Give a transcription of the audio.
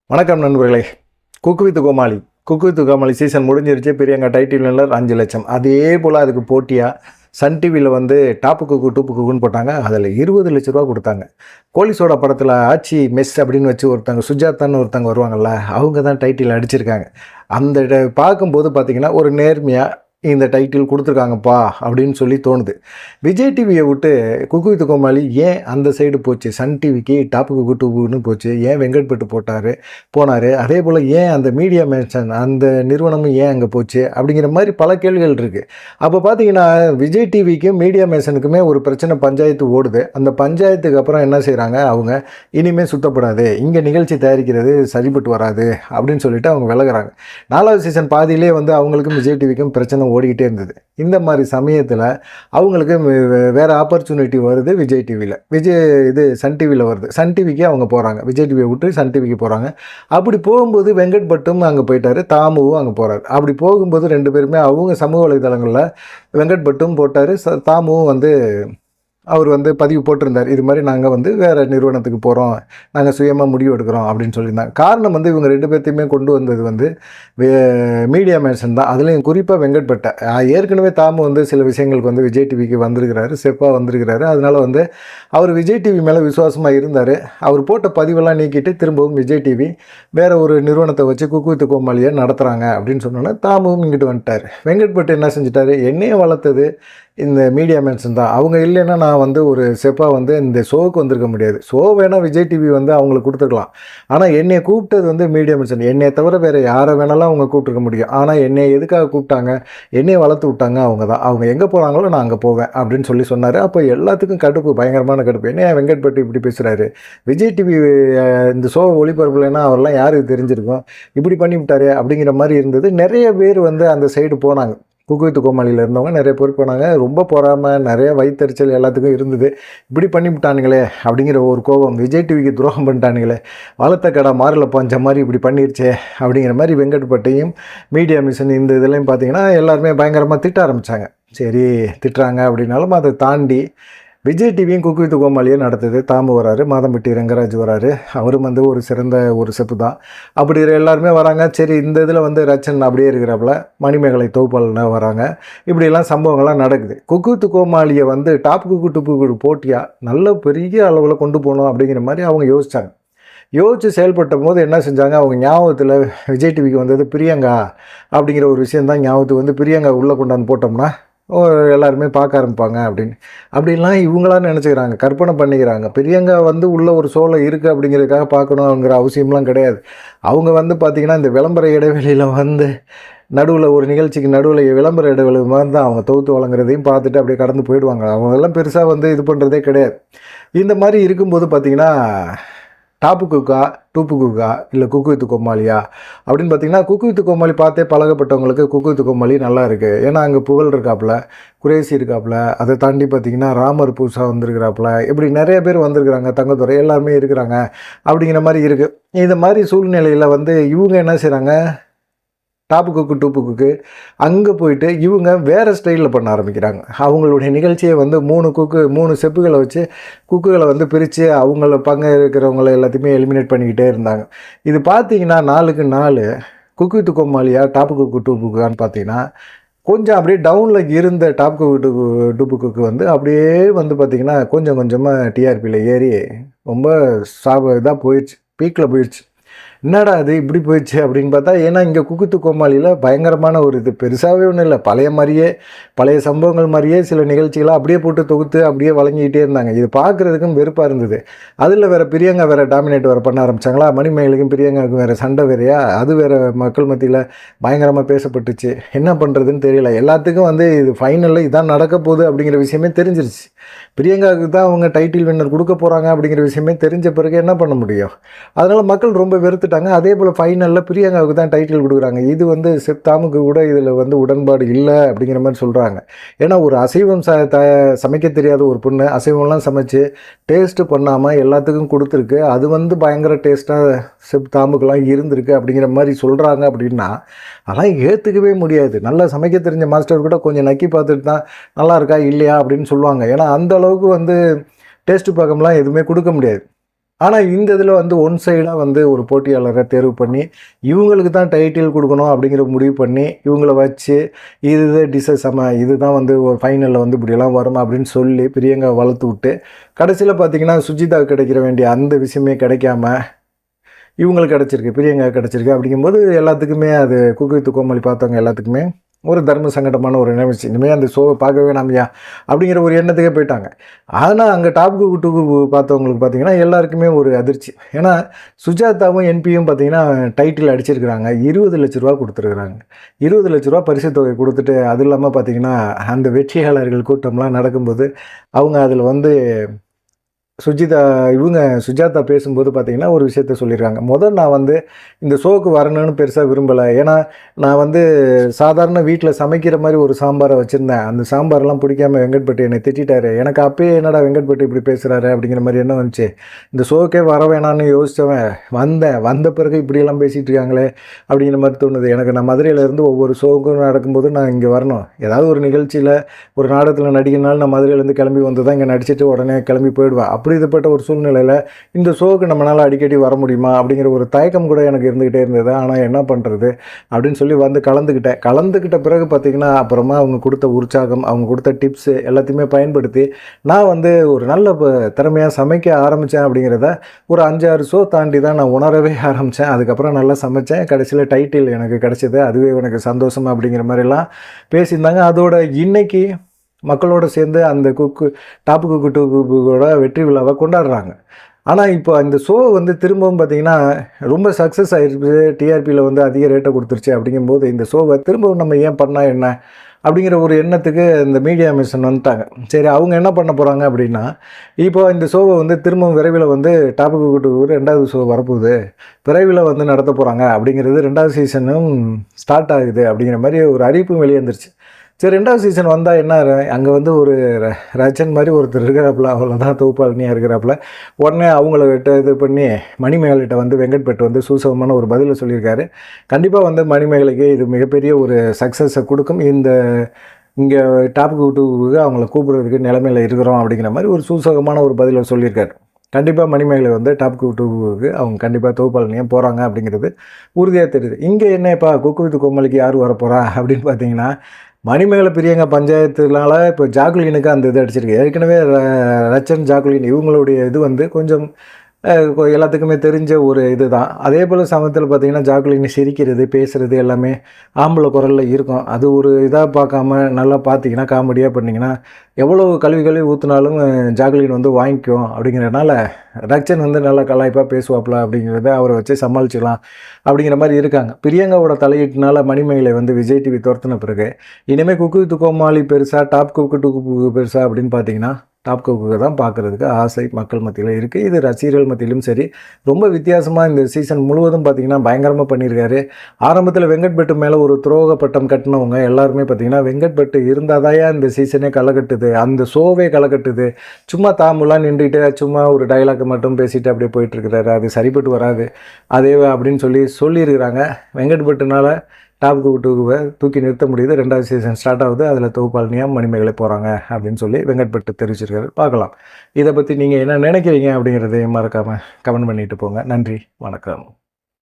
வணக்கம் நண்பர்களே. Cook with Comali season முடிஞ்சிருச்சு. பிரியங்கா டைட்டில் வின்னர் 5 லட்சம். அதே போல் அதுக்கு போட்டியாக சன் டிவியில் வந்து டாப்பு குக்கு டூப்பு குக்குன்னு போட்டாங்க. அதில் 20 லட்ச ரூபா கொடுத்தாங்க. கோலி சோடா படத்தில் ஆச்சி மெஸ் அப்படின்னு வச்சு ஒருத்தங்க சுஜாதான்னு ஒருத்தங்க வருவாங்கள்ல, அவங்க தான் டைட்டில் அடிச்சிருக்காங்க. அந்த பார்க்கும்போது பார்த்திங்கன்னா ஒரு நேர்மையாக இந்த டைட்டில் கொடுத்துருக்காங்கப்பா அப்படின்னு சொல்லி தோணுது. விஜய் டிவியை விட்டு குக்கு வித் கோமாளி ஏன் அந்த சைடு போச்சு? சன் டிவிக்கு டாப்பு குக்கு டூப்புன்னு போச்சு. ஏன் வெங்கட்பட்டு போனார்? அதே போல் ஏன் அந்த மீடியா மேன்ஷன் அந்த நிறுவனமும் ஏன் அங்கே போச்சு? அப்படிங்கிற மாதிரி பல கேள்விகள் இருக்குது. அப்போ பார்த்தீங்கன்னா விஜய் டிவிக்கும் மீடியா மேன்ஷனுக்குமே ஒரு பிரச்சனை பஞ்சாயத்து ஓடுது. அந்த பஞ்சாயத்துக்கு அப்புறம் என்ன செய்கிறாங்க, அவங்க இனிமேல் சுத்தப்படாது, இங்கே நிகழ்ச்சி தயாரிக்கிறது சரிப்பட்டு வராது அப்படின்னு சொல்லிட்டு அவங்க விலகுறாங்க. 4வது சீசன் பாதியிலே வந்து அவங்களுக்கும் விஜய் டிவிக்கும் பிரச்சனை ஓடிக்கிட்டே இருந்தது. இந்த மாதிரி சமயத்தில் அவங்களுக்கு வேறு ஆப்பர்ச்சுனிட்டி வருது. விஜய் டிவியில் சன் டிவியில் வருது. சன் டிவிக்கு அவங்க போகிறாங்க. விஜய் டிவியை விட்டு சன் டிவிக்கு போகிறாங்க. அப்படி போகும்போது வெங்கட் பட்டும் அங்கே போயிட்டார், தாமுவும் அங்கே போகிறார். அப்படி போகும்போது 2 பேருமே அவங்க சமூக வலைதளங்களில் வெங்கட் பட்டும் போட்டார், தாமுவும் வந்து அவர் வந்து பதிவு போட்டிருந்தார். இது மாதிரி நாங்கள் வந்து வேறு நிறுவனத்துக்கு போகிறோம், நாங்கள் சுயமாக முடிவு எடுக்கிறோம் அப்படின்னு சொல்லியிருந்தாங்க. காரணம் வந்து இவங்க 2 பேர்த்தையுமே கொண்டு வந்தது வந்து மீடியா மேன்ஷன் தான். அதுலேயும் குறிப்பாக வெங்கட்பட்டை. ஏற்கனவே தாமு வந்து சில விஷயங்களுக்கு வந்து விஜய் டிவிக்கு வந்திருக்கிறாரு, செப்பாக வந்திருக்கிறாரு. அதனால் வந்து அவர் விஜய் டிவி மேலே விசுவாசமாக இருந்தார். அவர் போட்ட பதிவெல்லாம் நீக்கிட்டு திரும்பவும் விஜய் டிவி வேறு ஒரு நிறுவனத்தை வச்சு குக்கு வித் கோமாளியை நடத்துகிறாங்க அப்படின்னு சொன்னோன்னே தாமுவும் இங்கிட்டு வந்துட்டார். வெங்கட்பட்டு என்ன செஞ்சிட்டாரு, என்னையே வளர்த்தது இந்த மீடியா மேன்ஷன் தான். அவங்க இல்லைன்னா நான் வந்து ஒரு செப்பாக வந்து இந்த ஷோவுக்கு வந்திருக்க முடியாது. ஷோ வேணால் விஜய் டிவி வந்து அவங்களுக்கு கொடுத்துருக்கலாம். ஆனால் என்னை கூப்பிட்டது வந்து மீடியா மேன்ஷன். என்னை தவிர வேறு யாரை வேணாலும் அவங்க கூப்பிட்டுருக்க முடியும். ஆனால் என்னை எதுக்காக கூப்பிட்டாங்க, என்னையை வளர்த்து விட்டாங்க அவங்க தான். அவங்க எங்கே போகிறாங்களோ நான் அங்கே போவேன் அப்படின்னு சொல்லி சொன்னார். அப்போ எல்லாத்துக்கும் கடுப்பு, பயங்கரமான கடுப்பு. என்ன வெங்கட்பட்டு இப்படி பேசுகிறாரு, விஜய் டிவி இந்த ஷோ ஒளிபரப்புலன்னா அவரெல்லாம் யாருக்கு தெரிஞ்சிருக்கும், இப்படி பண்ணிவிட்டாரு அப்படிங்கிற மாதிரி இருந்தது. நிறைய பேர் வந்து அந்த சைடு போனாங்க. குக்கு வித் கோமாளியில் இருந்தவங்க நிறைய பேர் போனாங்க. ரொம்ப பொறாமல், நிறைய வயிற்றுச்சல் எல்லாத்துக்கும் இருந்தது. இப்படி பண்ணிவிட்டானுங்களே அப்படிங்கிற ஒரு கோபம், விஜய் டிவிக்கு துரோகம் பண்ணிட்டானுங்களே, வளர்த்த கடை மாறில் பஞ்ச மாதிரி இப்படி பண்ணிருச்சே அப்படிங்கிற மாதிரி வெங்கட்பட்டையும் மீடியா மிஷன் இந்த இதெல்லாம் பார்த்தீங்கன்னா எல்லாருமே பயங்கரமாக திட்ட ஆரம்பித்தாங்க. சரி, திட்டுறாங்க அப்படின்னாலும் அதை தாண்டி விஜய் டிவியும் குக்கு வித் கோமாளியே நடத்துது. தாமு வராரு, மாதம்பட்டி ரங்கராஜ் வராரு, அவரும் வந்து ஒரு சிறந்த ஒரு செப்பு தான். அப்படி எல்லாருமே வராங்க. சரி, இந்த இதில் வந்து ரச்சன் அப்படியே இருக்கிறாப்புல, மணிமேகலை தொகுப்பாளர்னா வராங்க. இப்படியெல்லாம் சம்பவங்கள்லாம் நடக்குது. குக்கு வித் கோமாளியை வந்து டாப் குக்கு டூப்பு போட்டியாக நல்ல பெரிய அளவில் கொண்டு போகணும் அப்படிங்கிற மாதிரி அவங்க யோசித்து செயல்பட்ட போது என்ன செஞ்சாங்க, அவங்க ஞாபகத்தில் விஜய் டிவிக்கு வந்தது பிரியங்கா அப்படிங்கிற ஒரு விஷயந்தான் ஞாபகத்துக்கு வந்து பிரியங்கா உள்ளே கொண்டாந்து போட்டோம்னா எல்லாருமே பார்க்க ஆரம்பிப்பாங்க அப்படின்லாம் இவங்களாம் நினச்சிக்கிறாங்க, கற்பனை பண்ணிக்கிறாங்க. பிரியங்கா வந்து உள்ள ஒரு ஷோவில் இருக்குது அப்படிங்கிறதுக்காக பார்க்கணுங்கிற அவசியம்லாம் கிடையாது. அவங்க வந்து பார்த்திங்கன்னா இந்த விளம்பர இடைவெளியில் வந்து நடுவில் ஒரு நிகழ்ச்சிக்கு நடுவில் விளம்பர இடைவெளி மாதிரி தான் அவங்க தொகுத்து வழங்குறதையும் பார்த்துட்டு அப்படியே கடந்து போயிடுவாங்க. அவங்கெல்லாம் பெருசாக வந்து இது பண்ணுறதே கிடையாது. இந்த மாதிரி இருக்கும்போது பார்த்திங்கன்னா டாப்பு குக்கா டூப்பு குக்கா இல்லை குக்கு வித் கோமாளியா அப்படின்னு பார்த்தீங்கன்னா, குக்கு வித் கோமாளி பார்த்தே பழகப்பட்டவங்களுக்கு குக்கு வித் கோமாளி நல்லா இருக்குது. ஏன்னா அங்கே புகழ் இருக்காப்புல, குரேசி இருக்காப்புல, அதை தாண்டி பார்த்திங்கன்னா ராமர் பூசா வந்திருக்கிறாப்புல, இப்படி நிறைய பேர் வந்திருக்கிறாங்க, தங்கத்துறை எல்லாருமே இருக்கிறாங்க அப்படிங்கிற மாதிரி இருக்குது. இந்த மாதிரி சூழ்நிலையில் வந்து இவங்க என்ன செய்கிறாங்க, டாப்பு குக்கு டூப்பு குக்கு அங்கே போயிட்டு இவங்க வேறு ஸ்டைலில் பண்ண ஆரம்பிக்கிறாங்க. அவங்களுடைய நிகழ்ச்சியை வந்து 3 செப்புகளை வச்சு குக்குகளை வந்து பிரித்து அவங்கள பங்கு இருக்கிறவங்கள எல்லாத்தையுமே எலிமினேட் பண்ணிக்கிட்டே இருந்தாங்க. இது பார்த்திங்கன்னா நாளுக்கு நாள் குக்கு வித் கோமாளியா டாப்பு குக்கு டூப்பு குக்கான்னு பார்த்தீங்கன்னா கொஞ்சம் அப்படியே டவுனில் இருந்த டாப் குக்கு டூப்பு குக்கு வந்து அப்படியே வந்து பார்த்திங்கன்னா கொஞ்சம் கொஞ்சமாக டிஆர்பியில் ஏறி ரொம்ப இதாக போயிடுச்சு, பீக்கில் போயிடுச்சு. என்னடா அது இப்படி போயிடுச்சு அப்படின்னு பார்த்தா, ஏன்னா இங்கே குக்கு வித் கோமாளியில் பயங்கரமான ஒரு இது பெருசாகவே ஒன்றும் இல்லை, பழைய சம்பவங்கள் மாதிரியே சில நிகழ்ச்சிகளாக அப்படியே போட்டு தொகுத்து அப்படியே வழங்கிக்கிட்டே இருந்தாங்க. இது பார்க்குறதுக்கும் வெறுப்பாக இருந்தது. அதில் வேறு பிரியங்கா வேறு டாமினேட் வேறு பண்ண ஆரம்பித்தாங்களா, மணிமேகலுக்கும் பிரியங்காவுக்கும் வேறு சண்டை வேறையா, அது வேறு மக்கள் மத்தியில் பயங்கரமாக பேசப்பட்டுச்சு. என்ன பண்ணுறதுன்னு தெரியல. எல்லாத்துக்கும் வந்து இது ஃபைனலில் இதான் நடக்க போகுது அப்படிங்கிற விஷயமே தெரிஞ்சிருச்சு. பிரியங்காவுக்கு தான் அவங்க டைட்டில் வின்னர் கொடுக்க போகிறாங்க அப்படிங்கிற விஷயமே தெரிஞ்ச பிறகு என்ன பண்ண முடியும்? அதனால் மக்கள் ரொம்ப வெறுத்துட்டாங்க. அதே போல் ஃபைனலில் பிரியங்காவுக்கு தான் டைட்டில் கொடுக்குறாங்க. இது வந்து தாமுக்கு கூட இதில் வந்து உடன்பாடு இல்லை அப்படிங்கிற மாதிரி சொல்கிறாங்க. ஏன்னா ஒரு அசைவம் சமைக்க தெரியாத ஒரு பொண்ணு அசைவம்லாம் சமைச்சு டேஸ்ட்டு பண்ணாமல் எல்லாத்துக்கும் கொடுத்துருக்கு. அது வந்து பயங்கர டேஸ்ட்டாக தாமுக்கெல்லாம் இருந்திருக்கு அப்படிங்கிற மாதிரி சொல்கிறாங்க. அப்படின்னா அதெல்லாம் ஏற்றுக்கவே முடியாது. நல்லா சமைக்க தெரிஞ்ச மாஸ்டர் கூட கொஞ்சம் நக்கி பார்த்துட்டு தான் நல்லா இருக்கா இல்லையா அப்படின்னு சொல்லுவாங்க. ஏன்னா அந்த அளவுக்கு வந்து டேஸ்ட்டு பார்க்கம்லாம் எதுவுமே கொடுக்க முடியாது. ஆனால் இந்த இதில் வந்து ஒன் சைடாக வந்து ஒரு போட்டியாளரை தேர்வு பண்ணி இவங்களுக்கு தான் டைட்டில் கொடுக்கணும் அப்படிங்கிற முடிவு பண்ணி இவங்கள வச்சு இது டிசஸ் இதுதான் வந்து ஒரு ஃபைனலில் வந்து இப்படியெல்லாம் வரும் அப்படின்னு சொல்லி பிரியங்கா வளர்த்து விட்டு கடைசியில் பார்த்தீங்கன்னா சுஜிதாவுக்கு கிடைக்கிற வேண்டிய அந்த விஷயமே கிடைக்காம இவங்களுக்கு கிடச்சிருக்கு, பிரியங்கா கிடச்சிருக்கு. அப்படிங்கும்போது எல்லாத்துக்குமே அது குக் வித் கோமாளி பார்த்தவங்க எல்லாத்துக்குமே ஒரு தர்ம சங்கடமான ஒரு நினைவுச்சு. இனிமேல் அந்த ஷோவை பார்க்க வேணாமையா அப்படிங்கிற ஒரு எண்ணத்துக்கே போயிட்டாங்க. ஆனால் அங்கே டாப் குக் டூ பார்த்தவங்களுக்கு பார்த்தீங்கன்னா எல்லாருக்குமே ஒரு அதிர்ச்சி. ஏன்னா சுஜாதாவும் என்பியும் பார்த்தீங்கன்னா டைட்டில் அடிச்சிருக்கிறாங்க, 20 லட்ச ரூபா கொடுத்துருக்குறாங்க. 20 லட்ச ரூபா பரிசு தொகை கொடுத்துட்டு அது இல்லாமல் பார்த்தீங்கன்னா அந்த வெற்றியாளர்கள் கூட்டம்லாம் நடக்கும்போது அவங்க அதில் வந்து சுஜாதா பேசும்போது பார்த்தீங்கன்னா ஒரு விஷயத்த சொல்லியிருக்காங்க. நான் வந்து இந்த ஷோவுக்கு வரணும்னு பெருசாக விரும்பலை. ஏன்னா நான் வந்து சாதாரண வீட்டில் சமைக்கிற மாதிரி ஒரு சாம்பாரை வச்சுருந்தேன். அந்த சாம்பாரெலாம் பிடிக்காம வெங்கட்பட்டு என்னை திட்டாரு. எனக்கு அப்பயே என்னடா வெங்கட்பட்டு இப்படி பேசுகிறாரு அப்படிங்கிற மாதிரி என்ன வந்துச்சு. இந்த ஷோவுக்கே வர வேணான்னு யோசித்தவன் வந்த பிறகு இப்படியெல்லாம் பேசிகிட்டு இருக்காங்களே அப்படிங்கிற மாதிரி தோணுது எனக்கு. நான் மதுரையிலேருந்து ஒவ்வொரு ஷோவுக்கும் நடக்கும்போது நான் இங்கே வரணும். ஏதாவது ஒரு நிகழ்ச்சியில் ஒரு நாடகத்தில் நடிக்கிறனால நான் மதுரையிலேருந்து கிளம்பி வந்து தான் இங்கே நடிச்சிட்டு உடனே கிளம்பி போயிடுவேன். இதுப்பட்ட ஒரு சூழ்நிலையில் இந்த ஷோவுக்கு நம்மளால் அடிக்கடி வர முடியுமா அப்படிங்கிற ஒரு தயக்கம் கூட எனக்கு இருந்துக்கிட்டே இருந்தது. ஆனால் என்ன பண்ணுறது அப்படின்னு சொல்லி வந்து கலந்துக்கிட்ட பிறகு பார்த்திங்கன்னா அப்புறமா அவங்க கொடுத்த உற்சாகம், அவங்க கொடுத்த டிப்ஸு எல்லாத்தையுமே பயன்படுத்தி நான் வந்து ஒரு நல்ல திறமையாக சமைக்க ஆரம்பித்தேன். அப்படிங்கிறத ஒரு 5-6 ஷோ தாண்டி தான் நான் உணரவே ஆரம்பித்தேன். அதுக்கப்புறம் நல்லா சமைத்தேன். கடைசியில் டைட்டில் எனக்கு கிடச்சிது, அதுவே எனக்கு சந்தோஷம் அப்படிங்கிற மாதிரிலாம் பேசியிருந்தாங்க. அதோட இன்றைக்கி மக்களோடு சேர்ந்து அந்த டாப் குக் டூ குக்கோட வெற்றி விழாவை கொண்டாடுறாங்க. ஆனால் இப்போ இந்த ஷோ வந்து திரும்பவும் பார்த்திங்கன்னா ரொம்ப சக்ஸஸ் ஆகிடுச்சு, டிஆர்பியில் வந்து அதிக ரேட்டை கொடுத்துருச்சு. அப்படிங்கும்போது இந்த ஷோவை திரும்பவும் நம்ம ஏன் பண்ணால் என்ன அப்படிங்கிற ஒரு எண்ணத்துக்கு இந்த மீடியா மிஷன் வந்துட்டாங்க. சரி, அவங்க என்ன பண்ண போகிறாங்க அப்படின்னா, இப்போ இந்த ஷோவை வந்து திரும்பவும் விரைவில் வந்து டாப் குக் டூ 2வது ஷோ வரப்போகுது, விரைவில் வந்து நடத்த போகிறாங்க அப்படிங்கிறது 2வது சீசனும் ஸ்டார்ட் ஆகுது அப்படிங்கிற மாதிரி ஒரு அறிவிப்பும் வெளியே வந்துருச்சு. சரி, 2வது சீசன் வந்தால் என்ன, அங்கே வந்து ஒரு ரச்சன் மாதிரி ஒருத்தர் இருக்கிறாப்புல, அவ்வளோதான் தொகுப்பாளினியாக இருக்கிறாப்புல. உடனே அவங்கள இது பண்ணி மணிமேகலைகிட்ட வந்து வெங்கட்பட்டு வந்து சூசகமான ஒரு பதிலை சொல்லியிருக்காரு. கண்டிப்பாக வந்து மணிமேகலைக்கு இது மிகப்பெரிய ஒரு சக்ஸஸை கொடுக்கும். இங்கே டாப் குக் டூவுக்கு அவங்கள கூப்பிட்றதுக்கு நிலைமையில் இருக்கிறோம் அப்படிங்கிற மாதிரி ஒரு சூசகமான ஒரு பதிலை சொல்லியிருக்காரு. கண்டிப்பாக மணிமேகலை வந்து டாப் குக் டூவுக்கு அவங்க கண்டிப்பாக தொகுப்பாளினியாக போகிறாங்க அப்படிங்கிறது உறுதியாக தெரியுது. இங்கே என்னப்பா குக் வித் கோமாளிக்கு யார் வரப்போகிறா அப்படின்னு பார்த்தீங்கன்னா, மணிமேகலை பிரியங்கா பஞ்சாயத்துனால இப்போ ஜாக்குலினுக்கு அந்த இது அடிச்சிருக்கு. ஏற்கனவே ரச்சன் ஜாக்குலின் இவங்களுடைய இது வந்து கொஞ்சம் எல்லாத்துக்குமே தெரிஞ்ச ஒரு இது தான். அதே போல் சமயத்தில் பார்த்திங்கன்னா ஜாக்குலின் சிரிக்கிறது, பேசுகிறது எல்லாமே ஆம்பளை குரலில் இருக்கும். அது ஒரு இதாக பார்க்காம நல்லா பார்த்திங்கன்னா காமெடியாக பண்ணிங்கன்னா எவ்வளோ கல்வி ஊற்றினாலும் ஜாக்குலின் வந்து வாங்கிக்கும். அப்படிங்கிறதுனால ரச்சன் வந்து நல்லா கலாய்ப்பாக பேசுவாப்புல அப்படிங்கிறத அவரை வச்சு சமாளிச்சிக்கலாம் அப்படிங்கிற மாதிரி இருக்காங்க. பிரியங்காவோட தலையீட்டினால மணிமேகலை வந்து விஜய் டிவி துரத்துன பிறகு இனிமேல் குக் வித் கோமாளி பெருசாக டாப் குக் டூ பெருசாக அப்படின்னு பார்த்தீங்கன்னா டாப் குக்கு தான் பார்க்குறதுக்கு ஆசை மக்கள் மத்தியில் இருக்குது. இது ரசிகர்கள் மத்தியிலும் சரி, ரொம்ப வித்தியாசமாக இந்த சீசன் முழுவதும் பார்த்திங்கன்னா பயங்கரமாக பண்ணியிருக்காரு. ஆரம்பத்தில் வெங்கட்பட்டு மேலே ஒரு துரோக பட்டம் கட்டினவங்க எல்லாருமே பார்த்திங்கன்னா வெங்கட்பட்டு இருந்தாதாயா இந்த சீசனே களை கட்டுது, அந்த ஷோவே களை கட்டுது, சும்மா தாமுலாம் நின்றுட்டு சும்மா ஒரு டைலாக் மட்டும் பேசிட்டு அப்படியே போயிட்டுருக்கிறாரு, அது சரிப்பட்டு வராது அதே அப்படின்னு சொல்லியிருக்கிறாங்க. வெங்கட்பட்டுனால டாப் குக் டூவை தூக்கி நிறுத்த முடியுது. 2வது சீசன் ஸ்டார்ட் ஆகுது, அதில் தொகுப்பாளினியாக மணிமேகலை போகிறாங்க அப்படின்னு சொல்லி வெங்கட்பட்டு தெரிவிச்சிருக்காரு. பார்க்கலாம் இதை பற்றி நீங்கள் என்ன நினைக்கிறீங்க அப்படிங்கிறதையும் மறக்காமல் கமெண்ட் பண்ணிட்டு போங்க. நன்றி, வணக்கம்.